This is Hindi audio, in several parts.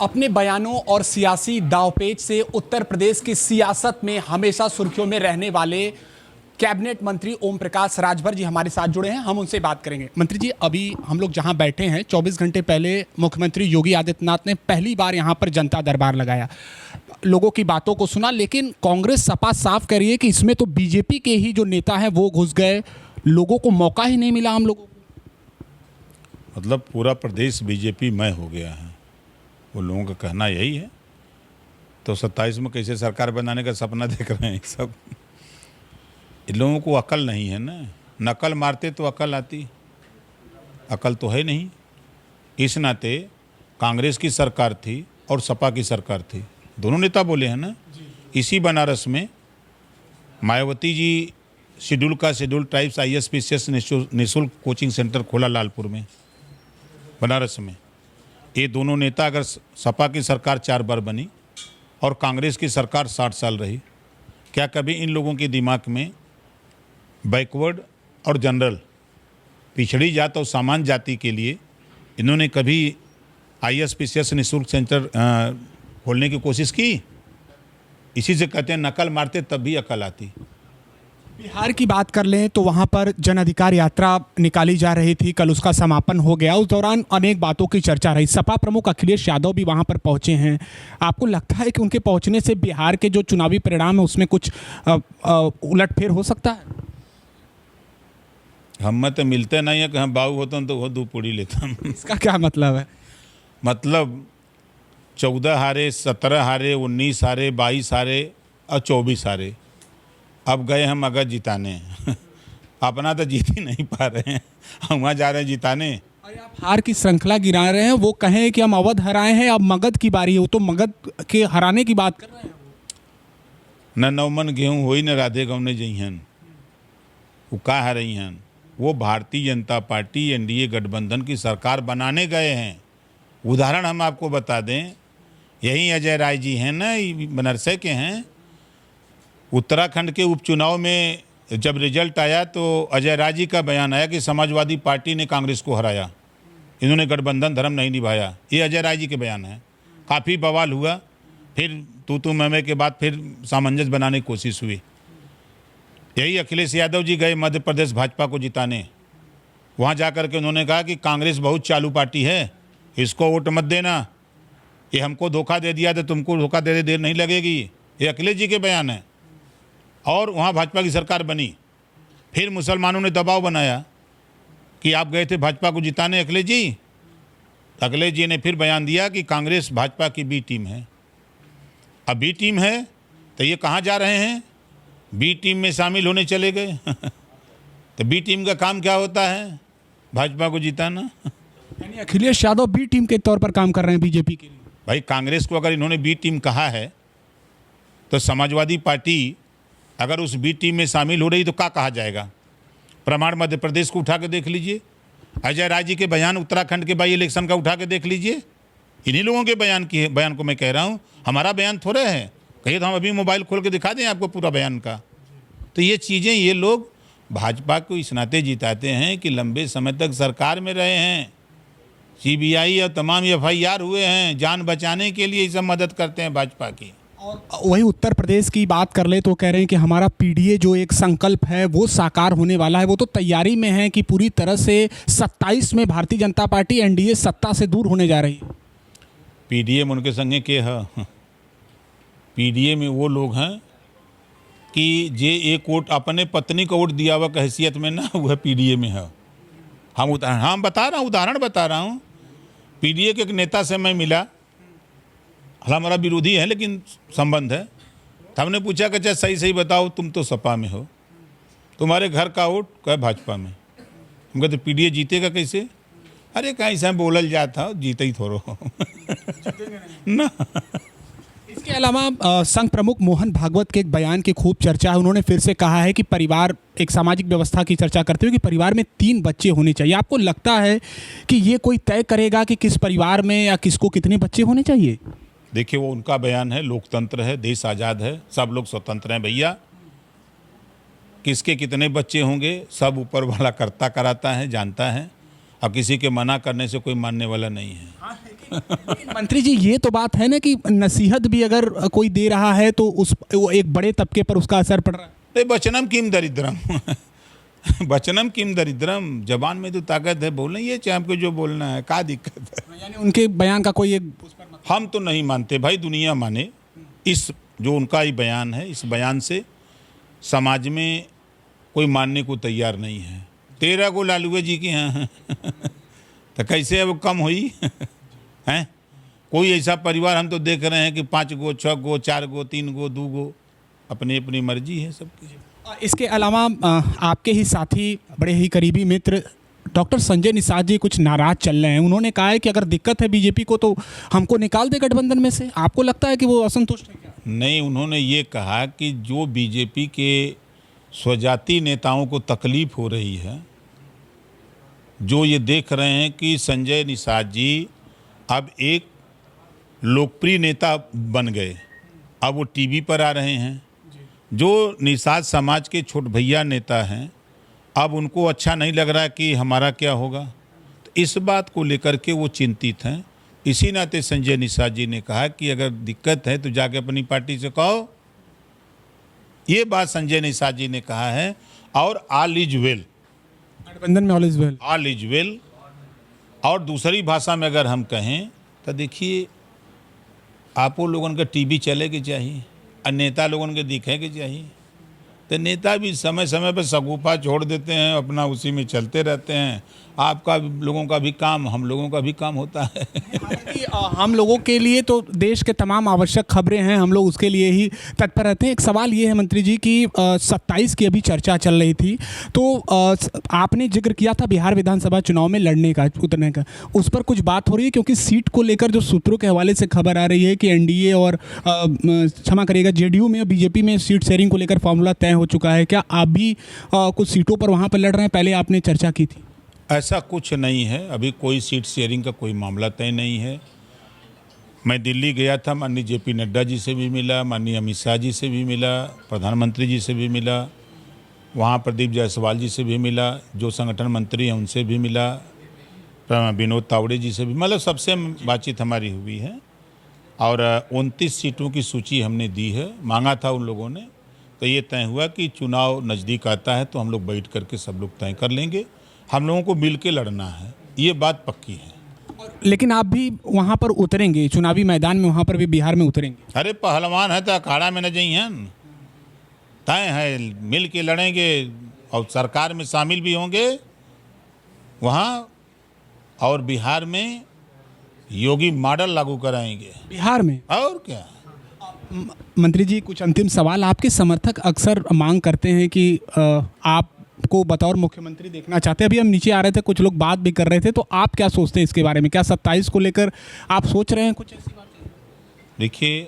अपने बयानों और सियासी दांवपेच से उत्तर प्रदेश की सियासत में हमेशा सुर्खियों में रहने वाले कैबिनेट मंत्री ओम प्रकाश राजभर जी हमारे साथ जुड़े हैं। हम उनसे बात करेंगे। मंत्री जी, अभी हम लोग जहां बैठे हैं 24 घंटे पहले मुख्यमंत्री योगी आदित्यनाथ ने पहली बार यहां पर जनता दरबार लगाया, लोगों की बातों को सुना, लेकिन कांग्रेस सपा साफ कह रही है कि इसमें तो बीजेपी के ही जो नेता हैं वो घुस गए, लोगों को मौका ही नहीं मिला। हम लोगों को मतलब पूरा प्रदेश बीजेपी मय हो गया है, वो लोगों का कहना यही है। तो 27 में कैसे सरकार बनाने का सपना देख रहे हैं सब। इन लोगों को अकल नहीं है ना, नकल मारते तो अकल आती, अकल तो है नहीं। इस नाते कांग्रेस की सरकार थी और सपा की सरकार थी, दोनों नेता बोले हैं ना। इसी बनारस में Mayawati ji schedule tribes ISPCS निःशुल्क कोचिंग सेंटर खोला लालपुर में, बनारस में। ये दोनों नेता, अगर सपा की सरकार 4 बार बनी और कांग्रेस की सरकार 60 साल रही, क्या कभी इन लोगों के दिमाग में बैकवर्ड और जनरल, पिछड़ी जात और सामान्य जाति के लिए इन्होंने कभी ISPCS निःशुल्क सेंटर खोलने की कोशिश की? इसी से कहते हैं नकल मारते तब भी अकल आती। बिहार की बात कर लें तो वहां पर जन अधिकार यात्रा निकाली जा रही थी, कल उसका समापन हो गया। उस दौरान अनेक बातों की चर्चा रही। सपा प्रमुख अखिलेश यादव भी वहां पर पहुंचे हैं। आपको लगता है कि उनके पहुंचने से बिहार के जो चुनावी परिणाम है उसमें कुछ उलटफेर हो सकता है? हम तो मिलते नहीं है कि हम बाबू होता तो वो 2 पूड़ी लेता। इसका क्या मतलब है? मतलब 14 हारे, 17 हारे, 19 हारे, 22 हारे और 24 हारे। अब गए हम अगध जिताने। अपना तो जीत ही नहीं पा रहे हैं, हम वहाँ जा रहे हैं जिताने। अरे आप हार की श्रृंखला गिरा रहे हैं। वो कहें कि हम अवध हराए हैं, अब मगध की बारी है, वो तो मगध के हराने की बात कर रहे हैं। न 9 मन गेहूँ हो ही न राधे गौने जइहन, वो का हरई हन। वो भारतीय जनता पार्टी NDA गठबंधन की सरकार बनाने गए हैं। उदाहरण हम आपको बता दें, यही अजय राय जी हैं ना, बनारस के हैं। उत्तराखंड के उपचुनाव में जब रिजल्ट आया तो अजय राय जी का बयान आया कि समाजवादी पार्टी ने कांग्रेस को हराया, इन्होंने गठबंधन धर्म नहीं निभाया। ये अजय राय जी के बयान है। काफ़ी बवाल हुआ, फिर तू मैं के बाद फिर सामंजस्य बनाने की कोशिश हुई। यही अखिलेश यादव जी गए मध्य प्रदेश भाजपा को जिताने। वहाँ जाकर के उन्होंने कहा कि कांग्रेस बहुत चालू पार्टी है, इसको वोट मत देना, ये हमको धोखा दे दिया तो तुमको धोखा दे देर नहीं लगेगी। ये अखिलेश जी के बयान है। और वहाँ भाजपा की सरकार बनी। फिर मुसलमानों ने दबाव बनाया कि आप गए थे भाजपा को जिताने अखिलेश जी। अखिलेश जी ने फिर बयान दिया कि कांग्रेस भाजपा की B टीम है। अब B टीम है तो ये कहाँ जा रहे हैं? B टीम में शामिल होने चले गए। तो B टीम का काम क्या होता है? भाजपा को जिताना। यानी अखिलेश यादव B टीम के तौर पर काम कर रहे हैं बीजेपी के लिए। भाई, कांग्रेस को अगर इन्होंने B टीम कहा है तो समाजवादी पार्टी अगर उस B टीम में शामिल हो रही तो क्या कहा जाएगा? प्रमाण मध्य प्रदेश को उठा के देख लीजिए, अजय राय जी के बयान उत्तराखंड के बाई इलेक्शन का उठा के देख लीजिए। इन्हीं लोगों के बयान को मैं कह रहा हूँ, हमारा बयान थोड़े है। कहिए तो हम अभी मोबाइल खोल के दिखा दें आपको पूरा बयान का। तो ये चीज़ें ये लोग भाजपा को इस नाते जिताते हैं कि लंबे समय तक सरकार में रहे हैं, CBI और तमाम FIR हुए हैं, जान बचाने के लिए ये सब मदद करते हैं भाजपा की। और वही उत्तर प्रदेश की बात कर ले तो कह रहे हैं कि हमारा PDA जो एक संकल्प है वो साकार होने वाला है, वो तो तैयारी में है कि पूरी तरह से 27 में भारतीय जनता पार्टी NDA सत्ता से दूर होने जा रही है। PDA में उनके संगे के है? PDA में वो लोग हैं कि जे एक वोट अपने पत्नी को वोट दिया हुआ हैसियत में ना, वह PDA में है। हम बता रहा हूँ, उदाहरण बता रहा हूँ। PDA के एक नेता से मैं मिला, हमारा विरोधी है लेकिन संबंध है। तो हमने पूछा कि सही सही बताओ, तुम तो सपा में हो, तुम्हारे घर का वोट कह भाजपा में। हम कहते PDA जीतेगा कैसे? अरे कहीं से बोलल जाता, जीते ही थोड़ो ना। इसके अलावा संघ प्रमुख मोहन भागवत के एक बयान की खूब चर्चा है। उन्होंने फिर से कहा है कि परिवार, एक सामाजिक व्यवस्था की चर्चा करते हुए कि परिवार में 3 बच्चे होने चाहिए। आपको लगता है कि ये कोई तय करेगा कि किस परिवार में या किसको कितने बच्चे होने चाहिए? देखिए, वो उनका बयान है, लोकतंत्र है, देश आज़ाद है, सब लोग स्वतंत्र हैं भैया। किसके कितने बच्चे होंगे सब ऊपर वाला करता कराता है, जानता है। अब किसी के मना करने से कोई मानने वाला नहीं है। लेकिन मंत्री जी ये तो बात है ना कि नसीहत भी अगर कोई दे रहा है तो उस वो एक बड़े तबके पर उसका असर पड़ रहा है। तो वचनम किम दरिद्रम वचनम किम दरिद्रम, जबान में तो ताकत है, बोलना ये चाहे आपको जो बोलना है, क्या दिक्कत है। यानी उनके बयान का कोई एक उस पर हम तो नहीं मानते भाई, दुनिया माने। इस जो उनका ही बयान है, इस बयान से समाज में कोई मानने को तैयार नहीं है। 13 गो लालूए जी की हैं तो कैसे अब कम हुई हैं? कोई ऐसा परिवार हम तो देख रहे हैं कि 5 गो 6 गो 4 गो 3 गो 2 गो, अपनी अपनी मर्जी है सबकी। इसके अलावा आपके ही साथी, बड़े ही करीबी मित्र डॉक्टर संजय निषाद जी कुछ नाराज चल रहे हैं। उन्होंने कहा है कि अगर दिक्कत है बीजेपी को तो हमको निकाल दे गठबंधन में से। आपको लगता है कि वो असंतुष्ट है क्या? नहीं, उन्होंने ये कहा कि जो बीजेपी के स्वजाति नेताओं को तकलीफ हो रही है, जो ये देख रहे हैं कि संजय निषाद जी अब एक लोकप्रिय नेता बन गए, अब वो टीवी पर आ रहे हैं, जो निषाद समाज के छोट भैया नेता हैं, अब उनको अच्छा नहीं लग रहा कि हमारा क्या होगा। तो इस बात को लेकर के वो चिंतित हैं। इसी नाते संजय निषाद जी ने कहा कि अगर दिक्कत है तो जाके अपनी पार्टी से कहो। ये बात संजय निषाद जी ने कहा है। और ऑल इज वेल, गठबंधन में all is well, all is well. और दूसरी भाषा में अगर हम कहें तो देखिए, आपो लोगों का टीवी चले के चाहिए और नेता लोगों के दिखे के चाहिए। तो नेता भी समय समय पर सगुफा छोड़ देते हैं, अपना उसी में चलते रहते हैं। आपका लोगों का भी काम, हम लोगों का भी काम होता है। हालांकि हम लोगों के लिए तो देश के तमाम आवश्यक खबरें हैं, हम लोग उसके लिए ही तत्पर रहते हैं। एक सवाल ये है मंत्री जी कि 27 की अभी चर्चा चल रही थी, तो आपने जिक्र किया था बिहार विधानसभा चुनाव में लड़ने का, उतरने का, उस पर कुछ बात हो रही है? क्योंकि सीट को लेकर जो सूत्रों के हवाले से खबर आ रही है कि एनडीए और क्षमा करिएगा जेडीयू में और बीजेपी में सीट शेयरिंग को लेकर फॉर्मूला तय हो चुका है। क्या आप भी कुछ सीटों पर वहाँ पर लड़ रहे हैं? पहले आपने चर्चा की थी। ऐसा कुछ नहीं है, अभी कोई सीट शेयरिंग का कोई मामला तय नहीं है। मैं दिल्ली गया था, माननीय जेपी नड्डा जी से भी मिला, माननीय अमित शाह जी से भी मिला, प्रधानमंत्री जी से भी मिला, वहाँ प्रदीप जायसवाल जी से भी मिला, जो संगठन मंत्री हैं उनसे भी मिला, विनोद तावड़े जी से भी, मतलब सबसे बातचीत हमारी हुई है। और 29 सीटों की सूची हमने दी है, मांगा था उन लोगों ने। तो ये तय हुआ कि चुनाव नज़दीक आता है तो हम लोग बैठ करके सब लोग तय कर लेंगे, हम लोगों को मिल के लड़ना है, ये बात पक्की है। लेकिन आप भी वहाँ पर उतरेंगे, चुनावी मैदान में वहाँ पर भी बिहार में उतरेंगे? अरे पहलवान है तो अखाड़ा में न जाइए, तय है, मिल के लड़ेंगे और सरकार में शामिल भी होंगे वहाँ। और बिहार में योगी मॉडल लागू कराएंगे बिहार में, और क्या। मंत्री जी कुछ अंतिम सवाल। आपके समर्थक अक्सर मांग करते हैं कि आपको बतौर मुख्यमंत्री देखना चाहते हैं। अभी हम नीचे आ रहे थे, कुछ लोग बात भी कर रहे थे, तो आप क्या सोचते हैं इसके बारे में? क्या 27 को लेकर आप सोच रहे हैं कुछ ऐसी बात? देखिए,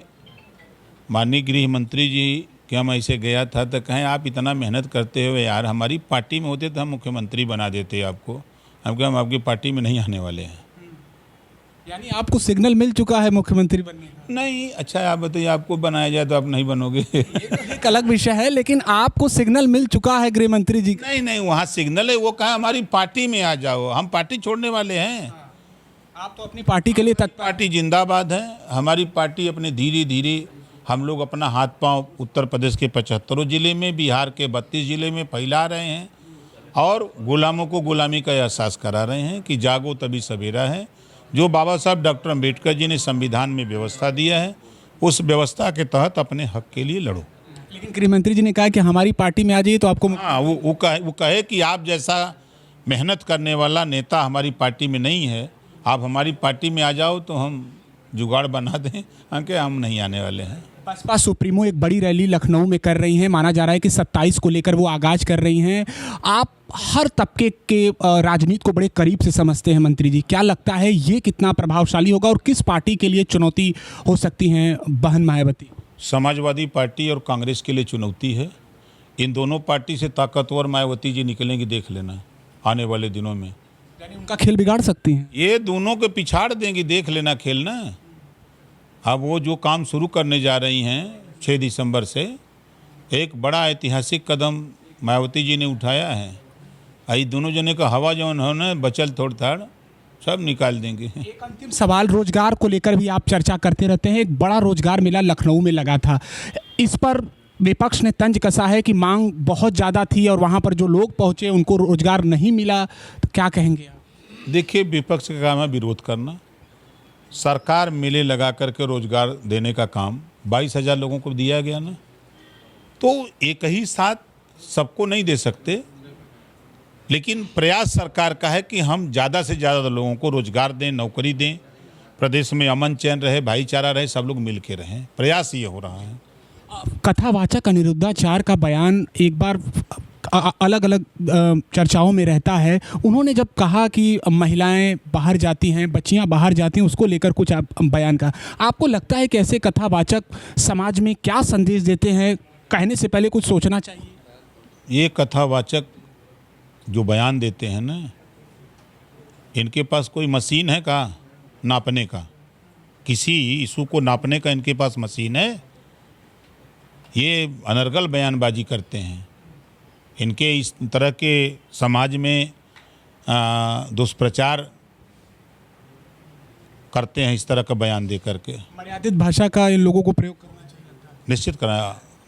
माननीय गृह मंत्री जी के हम ऐसे गया था तो कहें आप इतना मेहनत करते हो यार, हमारी पार्टी में होते तो हम मुख्यमंत्री बना देते आपको। हम कहें हम आपकी पार्टी में नहीं आने वाले हैं। यानी आपको सिग्नल मिल चुका है मुख्यमंत्री बनने का? नहीं, अच्छा आप बताइए, आपको बनाया जाए तो आप नहीं बनोगे। ये तो एक अलग विषय है, लेकिन आपको सिग्नल मिल चुका है गृह मंत्री जी? नहीं नहीं, वहाँ सिग्नल है, वो कहा हमारी पार्टी में आ जाओ, हम पार्टी छोड़ने वाले हैं। आप तो अपनी पार्टी के लिए तत्पर। पार्टी जिंदाबाद है, हमारी पार्टी अपने धीरे धीरे हम लोग अपना हाथ पांव उत्तर प्रदेश के 75 जिले में, बिहार के 32 जिले में फैला रहे हैं और गुलामों को गुलामी का एहसास करा रहे हैं कि जागो तभी सवेरा है। जो बाबा साहब डॉक्टर अम्बेडकर जी ने संविधान में व्यवस्था दिया है, उस व्यवस्था के तहत अपने हक के लिए लड़ो। लेकिन गृह मंत्री जी ने कहा कि हमारी पार्टी में आ जाइए तो आपको। हाँ, वो कहे कि आप जैसा मेहनत करने वाला नेता हमारी पार्टी में नहीं है, आप हमारी पार्टी में आ जाओ तो हम जुगाड़ बना दें। हम नहीं आने वाले हैं। बसपा सुप्रीमो एक बड़ी रैली लखनऊ में कर रही हैं, माना जा रहा है कि 27 को लेकर वो आगाज कर रही हैं। आप हर तबके के राजनीति को बड़े करीब से समझते हैं मंत्री जी, क्या लगता है ये कितना प्रभावशाली होगा और किस पार्टी के लिए चुनौती हो सकती हैं बहन मायावती? समाजवादी पार्टी और कांग्रेस के लिए चुनौती है। इन दोनों पार्टी से ताकतवर मायावती जी निकलेंगी, देख लेना आने वाले दिनों में। यानी उनका खेल बिगाड़ सकती हैं? ये दोनों को पिछाड़ देंगी, देख लेना खेलना। अब वो जो काम शुरू करने जा रही हैं 6 दिसंबर से, एक बड़ा ऐतिहासिक कदम मायावती जी ने उठाया है आई दोनों जने का हवा जौन हो ना बचल थोड़ थाड़ सब निकाल देंगे। एक अंतिम सवाल, रोजगार को लेकर भी आप चर्चा करते रहते हैं। एक बड़ा रोजगार मेला लखनऊ में लगा था, इस पर विपक्ष ने तंज कसा है कि मांग बहुत ज़्यादा थी और वहाँ पर जो लोग पहुँचे उनको रोजगार नहीं मिला, तो क्या कहेंगे आप? देखिए, विपक्ष का काम है विरोध करना। सरकार मेले लगा करके रोजगार देने का काम 22,000 लोगों को दिया गया ना, तो एक ही साथ सबको नहीं दे सकते, लेकिन प्रयास सरकार का है कि हम ज़्यादा से ज़्यादा लोगों को रोजगार दें, नौकरी दें, प्रदेश में अमन चैन रहे, भाईचारा रहे, सब लोग मिल के रहें। प्रयास ये हो रहा है। कथावाचक अनिरुद्धाचार्य का बयान एक बार अलग अलग चर्चाओं में रहता है। उन्होंने जब कहा कि महिलाएं बाहर जाती हैं, बच्चियां बाहर जाती हैं, उसको लेकर कुछ बयान का, आपको लगता है कि ऐसे कथावाचक समाज में क्या संदेश देते हैं? कहने से पहले कुछ सोचना चाहिए। ये कथावाचक जो बयान देते हैं ना, इनके पास कोई मशीन है का नापने का? किसी इशू को नापने का इनके पास मशीन है? ये अनर्गल बयानबाजी करते हैं। इनके इस तरह के समाज में दुष्प्रचार करते हैं, इस तरह का बयान दे करके। मर्यादित भाषा का इन लोगों को प्रयोग करना चाहिए।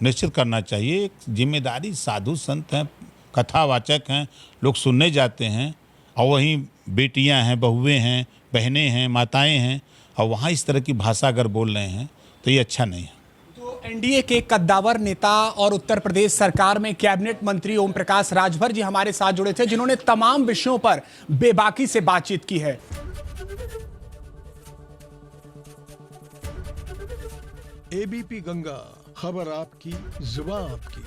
निश्चित करना चाहिए। एक जिम्मेदारी साधु संत हैं, कथावाचक हैं, लोग सुनने जाते हैं, और वहीं बेटियां हैं, बहुएं हैं, बहनें हैं, माताएं हैं, और वहाँ इस तरह की भाषा अगर बोल रहे हैं तो ये अच्छा नहीं है। तो एनडीए के कद्दावर नेता और उत्तर प्रदेश सरकार में कैबिनेट मंत्री ओम प्रकाश राजभर जी हमारे साथ जुड़े थे, जिन्होंने तमाम विषयों पर बेबाकी से बातचीत की है। एबीपी गंगा, खबर आपकी, जुबान आपकी।